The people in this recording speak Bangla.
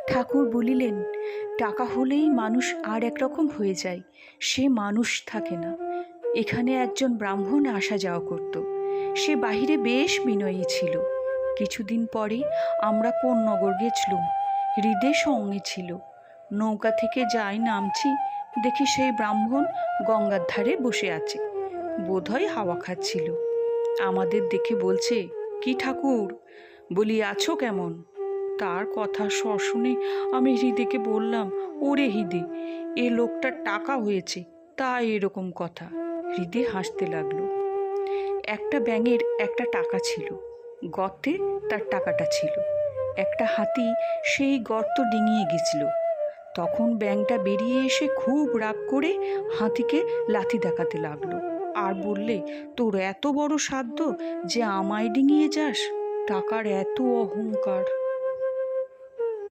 ঠাকুর বলিলেন, টাকা হলেই মানুষ আর একরকম হয়ে যায়, সে মানুষ থাকে না। এখানে একজন ব্রাহ্মণ আসা যাওয়া করত। সে বাহিরে বেশ বিনয়ী ছিল। কিছুদিন পরে আমরা কোন নগর গেছলুম, হৃদে সঙ্গে ছিল। নৌকা থেকে যাই নামছি, দেখি সেই ব্রাহ্মণ গঙ্গার ধারে বসে আছে, বোধহয় হাওয়া খাচ্ছিল। আমাদের দেখে বলছে, কি ঠাকুর, বলি আছো কেমন? তার কথা স্বর শুনে আমি হৃদেকে বললাম, ওরে হৃদে, এ লোকটার টাকা হয়েছে তাই এরকম কথা। হৃদে হাসতে লাগলো। একটা ব্যাঙের একটা টাকা ছিল, গর্তে তার টাকাটা ছিল। একটা হাতি সেই গর্ত ডিঙিয়ে গেছিল। তখন ব্যাঙটা বেরিয়ে এসে খুব রাগ করে হাতিকে লাথি দেখাতে লাগলো আর বললে, তোর এত বড় সাধ্য যে আমায় ডিঙিয়ে যাস, টাকার এত অহংকার।